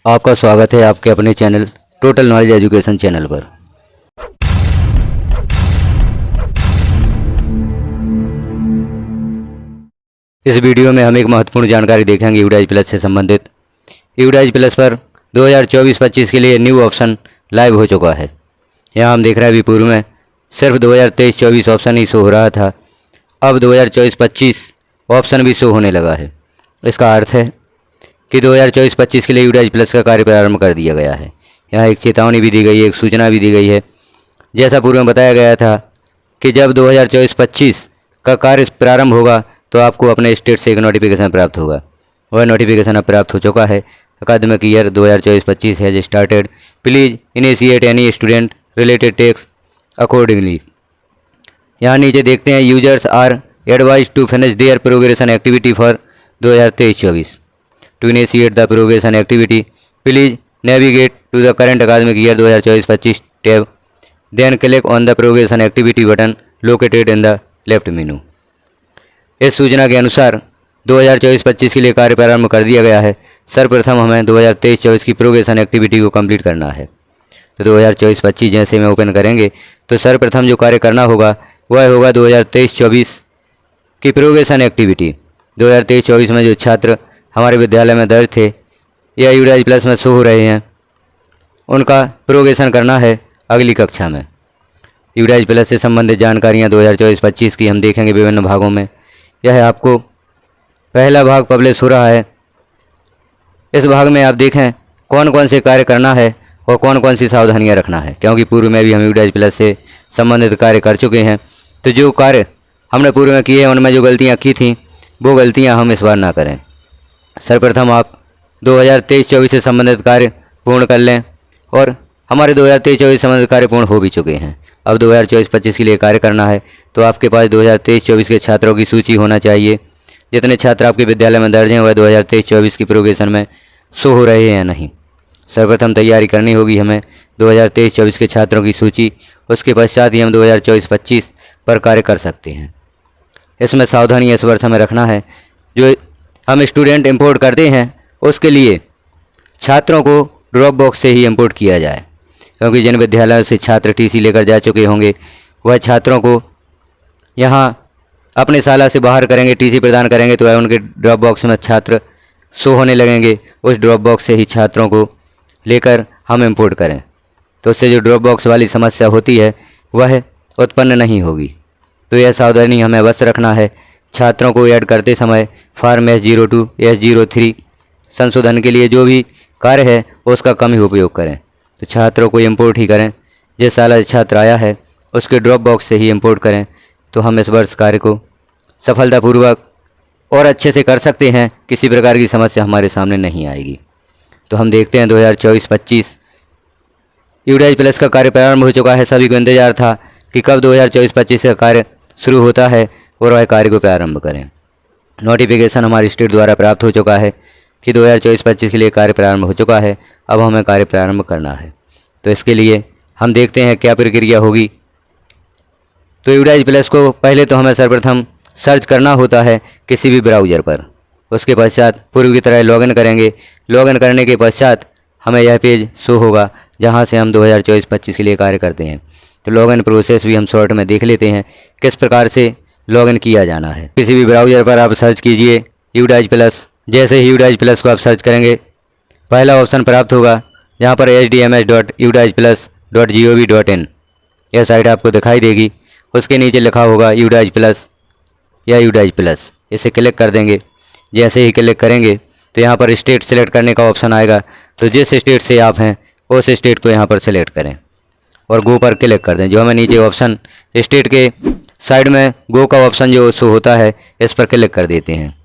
आपका स्वागत है आपके अपने channel total knowledge education channel पर। इस वीडियो में हम एक महत्वपूर्ण जानकारी देखेंगे यूडाइज प्लस से संबंधित। यूडाइज प्लस पर 2024-25 के लिए न्यू ऑप्शन लाइव हो चुका है। यहाँ हम देख रहे हैं अभी पूर्व में सिर्फ 2023-24 ऑप्शन ही शो हो रहा था, अब 2024-25 ऑप्शन भी शो होने लगा है। इसका अर्थ है कि 2024-25 के लिए यूडाइज प्लस का कार्य प्रारंभ कर दिया गया है। यहाँ एक चेतावनी भी दी गई है, एक सूचना भी दी गई है। जैसा पूर्व में बताया गया था कि जब 2024-25 का कार्य प्रारंभ होगा तो आपको अपने स्टेट से एक नोटिफिकेशन प्राप्त होगा। वह नोटिफिकेशन अब प्राप्त हो चुका है। Academic year 2024-25 has started, please initiate any student related tasks accordingly. यहाँ नीचे देखते हैं users are advise to finish their progression activity for 2023-24। To initiate the progression activity, please navigate to the current academic year 2024-25 tab. Then click on the progression activity button located in the left menu. इस सूचना के अनुसार 2024-25 के लिए कार्य प्रारंभ कर दिया गया है। सर्वप्रथम हमें 2023-24 की प्रोग्रेशन एक्टिविटी को कंप्लीट करना है। तो 2024-25 जैसे में ओपन करेंगे तो सर्वप्रथम जो कार्य करना होगा वह होगा 2023-24 की प्रोग्रेशन एक्टिविटी। 2023-24 में जो छात्र हमारे विद्यालय में दर्ज थे या यूडाइज प्लस में शो हो रहे हैं, उनका प्रोग्रेशन करना है अगली कक्षा में। यूडाइज प्लस से संबंधित जानकारियां 2024-25 की हम देखेंगे विभिन्न भागों में। यह आपको पहला भाग पब्लिश हो रहा है। इस भाग में आप देखें कौन कौन से कार्य करना है और कौन कौन सी सावधानियां रखना है, क्योंकि पूर्व में भी हम यूडाइज प्लस से संबंधित कार्य कर चुके हैं। तो जो कार्य हमने पूर्व में किए हैं उनमें जो गलतियाँ की थी वो गलतियाँ हम इस बार ना करें। सर्वप्रथम आप 2023-24 से संबंधित कार्य पूर्ण कर लें, और हमारे 2023-24 संबंधित कार्य पूर्ण हो भी चुके हैं। अब 2024-25 के लिए कार्य करना है तो आपके पास 2023-24 के छात्रों की सूची होना चाहिए। जितने छात्र आपके विद्यालय में दर्ज हैं वह 2023-24 की प्रोग्रेशन में शो हो रहे हैं या नहीं। सर्वप्रथम तैयारी करनी होगी हमें 2023-24 के छात्रों की सूची, उसके पश्चात ही हम 2024-25 पर कार्य कर सकते हैं। इसमें सावधानी इस वर्ष हमें रखना है, जो हम स्टूडेंट इंपोर्ट करते हैं उसके लिए छात्रों को ड्रॉप बॉक्स से ही इंपोर्ट किया जाए, क्योंकि जिन विद्यालयों से छात्र टीसी लेकर जा चुके होंगे वह छात्रों को यहाँ अपने शाला से बाहर करेंगे, टीसी प्रदान करेंगे तो वह उनके ड्रॉप बॉक्स में छात्र शो होने लगेंगे। उस ड्रॉप बॉक्स से ही छात्रों को लेकर हम इंपोर्ट करें तो उससे जो ड्रॉप बॉक्स वाली समस्या होती है वह उत्पन्न नहीं होगी। तो यह सावधानी हमें अवश्य रखना है। छात्रों को ऐड करते समय फॉर्म S02 S03 संशोधन के लिए जो भी कार्य है उसका कम ही उपयोग करें। तो छात्रों को इंपोर्ट ही करें, जिस साल छात्र आया है उसके ड्रॉप बॉक्स से ही इंपोर्ट करें तो हम इस वर्ष कार्य को सफलतापूर्वक और अच्छे से कर सकते हैं। किसी प्रकार की समस्या हमारे सामने नहीं आएगी। तो हम देखते हैं 2024-25 यूडाइज प्लस का कार्य प्रारंभ हो चुका है। सभी को इंतजार था कि कब 2024-25 का कार्य शुरू होता है और वह कार्य को प्रारंभ करें। नोटिफिकेशन हमारी स्टेट द्वारा प्राप्त हो चुका है कि 2024-25 के लिए कार्य प्रारंभ हो चुका है। अब हमें कार्य प्रारंभ करना है। तो इसके लिए हम देखते हैं क्या प्रक्रिया होगी। तो यूडाइज प्लस को पहले तो हमें सर्वप्रथम सर्च करना होता है किसी भी ब्राउज़र पर। उसके पश्चात पूर्व की तरह लॉगिन करेंगे। लॉगिन करने के पश्चात हमें यह पेज शो होगा जहाँ से हम 2024-25 के लिए कार्य करते हैं। तो लॉगिन प्रोसेस भी हम शॉर्ट में देख लेते हैं किस प्रकार से लॉगिन किया जाना है। किसी भी ब्राउज़र पर आप सर्च कीजिए यूडाइज प्लस। जैसे ही यूडाइज प्लस को आप सर्च करेंगे पहला ऑप्शन प्राप्त होगा जहाँ पर hdms.udajplus.gov.in यह साइट आपको दिखाई देगी। उसके नीचे लिखा होगा यूडाइज प्लस या यूडाइज प्लस, इसे क्लिक कर देंगे। जैसे ही क्लिक करेंगे तो यहाँ पर स्टेट सेलेक्ट करने का ऑप्शन आएगा। तो जिस स्टेट से आप हैं उस स्टेट को यहाँ पर सेलेक्ट करें और गो पर क्लिक कर दें। जो हमें नीचे ऑप्शन स्टेट के साइड में गो का ऑप्शन जो शो होता है इस पर क्लिक कर देते हैं।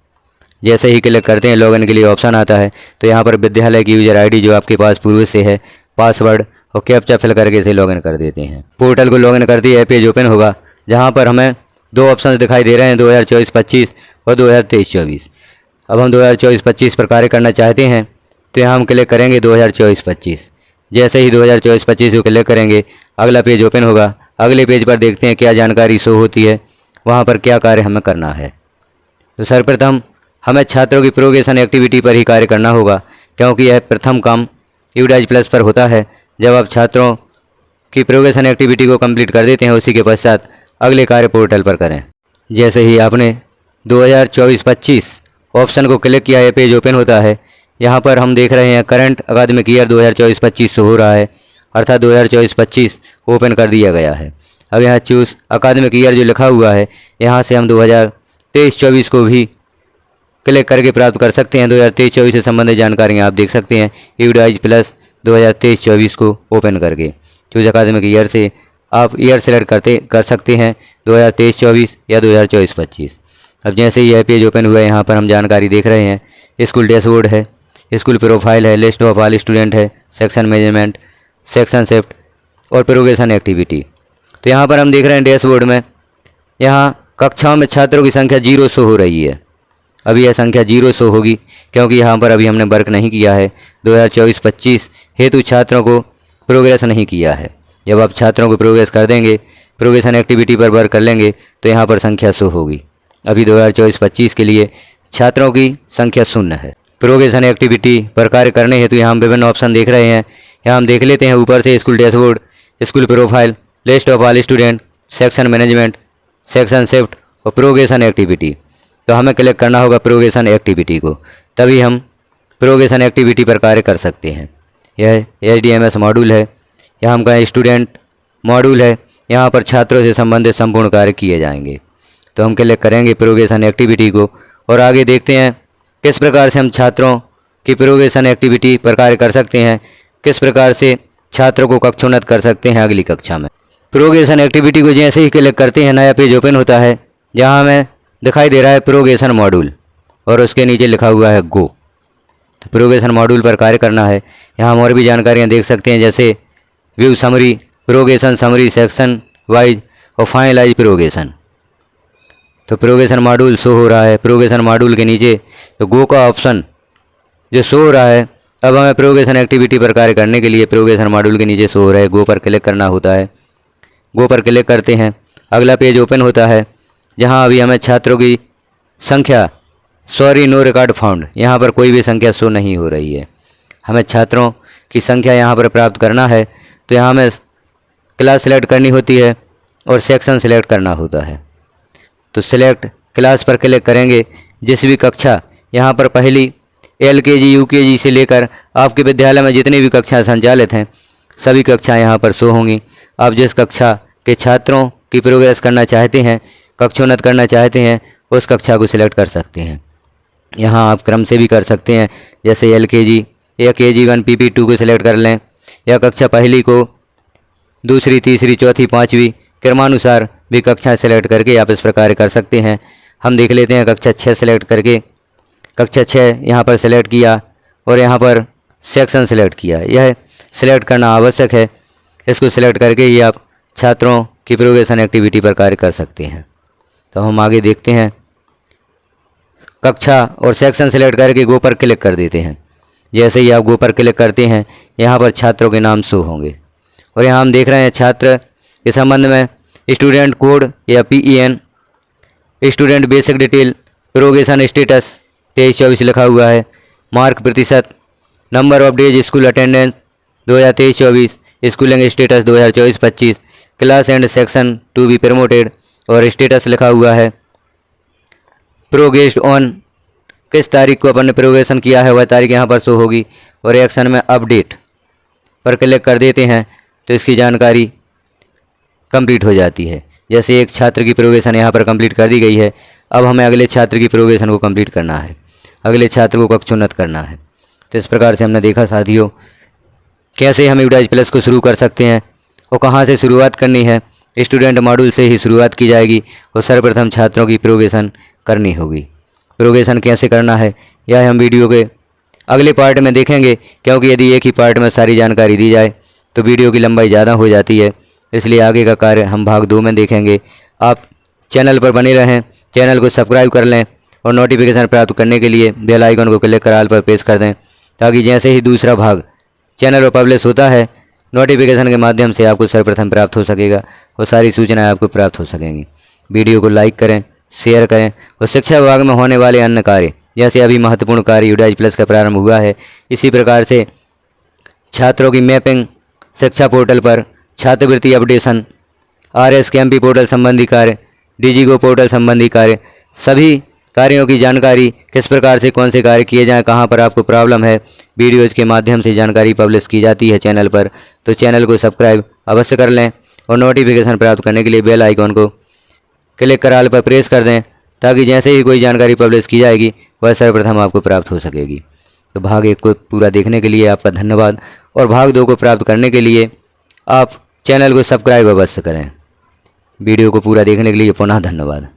जैसे ही क्लिक करते हैं लॉगिन के लिए ऑप्शन आता है। तो यहाँ पर विद्यालय की यूजर आईडी जो आपके पास पूर्व से है, पासवर्ड और कैप्चा फिल करके इसे लॉगिन कर देते हैं। पोर्टल को लॉगिन करते ही पेज ओपन होगा जहाँ पर हमें दो ऑप्शन दिखाई दे रहे हैं 2024-25 और 2023-24। अब हम 2024-25 पर कार्य करना चाहते हैं तो यहाँ हम क्लिक करेंगे 2024-25। जैसे ही 2024-25 को क्लिक करेंगे अगला पेज ओपन होगा। अगले पेज पर देखते हैं क्या जानकारी शो होती है, वहाँ पर क्या कार्य हमें करना है। तो सर्वप्रथम हमें छात्रों की प्रोग्रेशन एक्टिविटी पर ही कार्य करना होगा। क्योंकि यह प्रथम काम यूडाइज प्लस पर होता है। जब आप छात्रों की प्रोग्रेशन एक्टिविटी को कंप्लीट कर देते हैं, उसी के पश्चात अगले कार्य पोर्टल पर करें। जैसे ही आपने 2024-25 ऑप्शन को क्लिक किया, यह पेज ओपन होता है। यहाँ पर हम देख रहे हैं करंट अकादमिक ईयर 2024-25 हो रहा है, अर्थात 2024-25 ओपन कर दिया गया है। अब यहाँ चूज अकादमिक ईयर जो लिखा हुआ है, यहाँ से हम 2023-24 को भी क्लिक करके प्राप्त कर सकते हैं। 2023-24 से संबंधित जानकारियाँ आप देख सकते हैं यूडाइज प्लस 2023-24 को ओपन करके। चूज अकादमिक ईयर से आप ईयर सेलेक्ट कर सकते हैं 2023-24 या 2024-25। अब जैसे ही यह पेज ओपन हुआ है, यहाँ पर हम जानकारी देख रहे हैं। स्कूल डैशबोर्ड है, स्कूल प्रोफाइल है, लिस्ट ऑफ ऑल स्टूडेंट है, सेक्शन मैनेजमेंट, सेक्शन शिफ्ट और प्रोग्रेशन एक्टिविटी। तो यहाँ पर हम देख रहे हैं डैशबोर्ड में यहाँ कक्षाओं में छात्रों की संख्या 0 शो हो रही है। अभी यह संख्या 0 शो होगी क्योंकि यहाँ पर अभी हमने वर्क नहीं किया है। 2024-25 हेतु छात्रों को प्रोग्रेस नहीं किया है। जब आप छात्रों को प्रोग्रेस कर देंगे, प्रोग्रेशन एक्टिविटी पर वर्क कर लेंगे, तो यहाँ पर संख्या शो होगी। अभी 2024-25 के लिए छात्रों की संख्या 0 है। प्रोग्रेशन एक्टिविटी पर कार्य करने हेतु यहाँ हम विभिन्न ऑप्शन देख रहे हैं। यहाँ हम देख लेते हैं ऊपर से school dashboard, school profile, list of all student, section management, section shift और प्रोग्रेशन एक्टिविटी। तो हमें क्लिक करना होगा प्रोग्रेशन एक्टिविटी को, तभी हम प्रोग्रेशन एक्टिविटी पर कार्य कर सकते हैं। यह HDMS मॉड्यूल है, यहाँ हम कहें स्टूडेंट मॉड्यूल है। यहाँ पर छात्रों से संबंधित संपूर्ण कार्य किए जाएंगे। तो हम क्लिक करेंगे प्रोग्रेशन एक्टिविटी को और आगे देखते हैं किस प्रकार से हम छात्रों की प्रोग्रेशन एक्टिविटी पर कार्य कर सकते हैं, किस प्रकार से छात्रों को कक्षोन्नत कर सकते हैं अगली कक्षा में। प्रोग्रेशन एक्टिविटी को जैसे ही क्लिक करते हैं, नया पेज ओपन होता है। जहाँ हमें दिखाई दे रहा है प्रोग्रेशन मॉड्यूल और उसके नीचे लिखा हुआ है गो। तो प्रोग्रेशन मॉड्यूल पर कार्य करना है। यहाँ हम और भी जानकारियाँ देख सकते हैं, जैसे view summary, progression summary, section wise और फाइनलाइज प्रोग्रेशन। तो प्रोग्रेशन मॉड्यूल शो हो रहा है। प्रोग्रेशन मॉड्यूल के नीचे तो गो का ऑप्शन जो शो हो रहा है। अब हमें प्रोग्रेशन एक्टिविटी पर कार्य करने के लिए प्रोग्रेशन मॉड्यूल के नीचे शो हो रहा है, गो पर क्लिक करना होता है। गो पर क्लिक करते हैं, अगला पेज ओपन होता है जहां अभी हमें छात्रों की संख्या नो रिकॉर्ड फाउंड, यहाँ पर कोई भी संख्या शो नहीं हो रही है। हमें छात्रों की संख्या यहाँ पर प्राप्त करना है, तो यहाँ हमें क्लास सेलेक्ट करनी होती है और सेक्शन सेलेक्ट करना होता है। तो सिलेक्ट क्लास पर क्लिक करेंगे। जिस भी कक्षा यहाँ पर पहली LKG UKG से लेकर आपके विद्यालय में जितनी भी कक्षाएं संचालित हैं, सभी कक्षाएं यहाँ पर शो होंगी। आप जिस कक्षा के छात्रों की प्रोग्रेस करना चाहते हैं, कक्षोन्नत करना चाहते हैं, उस कक्षा को सिलेक्ट कर सकते हैं। यहाँ आप क्रम से भी कर सकते हैं, जैसे LKG या KG1 PP2 को सिलेक्ट कर लें, या कक्षा पहली को दूसरी, तीसरी, चौथी, पाँचवीं क्रमानुसार भी कक्षाएँ सेलेक्ट करके आप इस प्रकार कर सकते हैं। हम देख लेते हैं कक्षा 6 सेलेक्ट करके, कक्षा 6 यहाँ पर सेलेक्ट किया और यहाँ पर सेक्शन सेलेक्ट किया। यह सिलेक्ट करना आवश्यक है। इसको सिलेक्ट करके ही आप छात्रों की प्रोग्रेशन एक्टिविटी पर कार्य कर सकते हैं। तो हम आगे देखते हैं, कक्षा और सेक्शन सेलेक्ट करके गो पर क्लिक कर देते हैं। जैसे ही आप गो पर क्लिक करते हैं, यहाँ पर छात्रों के नाम शो होंगे और यहाँ हम देख रहे हैं छात्र के संबंध में स्टूडेंट कोड या PEN, student basic detail, progression status 23-24 लिखा हुआ है, मार्क प्रतिशत, number of days school attendance 2023-24, schooling status 2024-25, class and section to be promoted और स्टेटस लिखा हुआ है, प्रोग्रेस्ड ऑन, किस तारीख को अपन ने प्रोग्रेशन किया है वह तारीख यहाँ पर शो होगी। और एक्शन में अपडेट पर क्लिक कर देते हैं तो इसकी जानकारी कंप्लीट हो जाती है। जैसे एक छात्र की प्रोग्रेशन यहाँ पर कंप्लीट कर दी गई है। अब हमें अगले छात्र की प्रोग्रेशन को कंप्लीट करना है, अगले छात्र को कक्षोन्नत करना है। तो इस प्रकार से हमने देखा साथियों, कैसे हम यूडाइज प्लस को शुरू कर सकते हैं और कहाँ से शुरुआत करनी है। स्टूडेंट मॉड्यूल से ही शुरुआत की जाएगी और सर्वप्रथम छात्रों की प्रोग्रेशन करनी होगी। प्रोग्रेशन कैसे करना है यह हम वीडियो के अगले पार्ट में देखेंगे, क्योंकि यदि एक ही पार्ट में सारी जानकारी दी जाए तो वीडियो की लंबाई ज़्यादा हो जाती है। इसलिए आगे का कार्य हम भाग 2 में देखेंगे। आप चैनल पर बने रहें, चैनल को सब्सक्राइब कर लें और नोटिफिकेशन प्राप्त करने के लिए बेल आइकन को क्लिक कर ऑल पर प्रेस कर दें, ताकि जैसे ही दूसरा भाग चैनल पर पब्लिश होता है, नोटिफिकेशन के माध्यम से आपको सर्वप्रथम प्राप्त हो सकेगा और सारी सूचनाएं आपको प्राप्त हो सकेंगी। वीडियो को लाइक करें, शेयर करें और शिक्षा विभाग में होने वाले अन्य कार्य जैसे अभी महत्वपूर्ण कार्य यूडाइज प्लस का प्रारंभ हुआ है, इसी प्रकार से छात्रों की मैपिंग शिक्षा पोर्टल पर, छात्रवृत्ति अपडेशन, RSKMP पोर्टल संबंधी कार्य, DigiGo पोर्टल संबंधी कार्य, सभी कार्यों की जानकारी किस प्रकार से कौन से कार्य किए जाएं, कहां पर आपको प्रॉब्लम है, वीडियोज के माध्यम से जानकारी पब्लिश की जाती है चैनल पर। तो चैनल को सब्सक्राइब अवश्य कर लें और नोटिफिकेशन प्राप्त करने के लिए बेल आइकॉन को क्लिक कर ऑल पर प्रेस कर दें, ताकि जैसे ही कोई जानकारी पब्लिश की जाएगी वह सर्वप्रथम आपको प्राप्त हो सकेगी। तो भाग 1 को पूरा देखने के लिए आपका धन्यवाद, और भाग 2 को प्राप्त करने के लिए आप चैनल को सब्सक्राइब अवश्य करें। वीडियो को पूरा देखने के लिए पुनः धन्यवाद।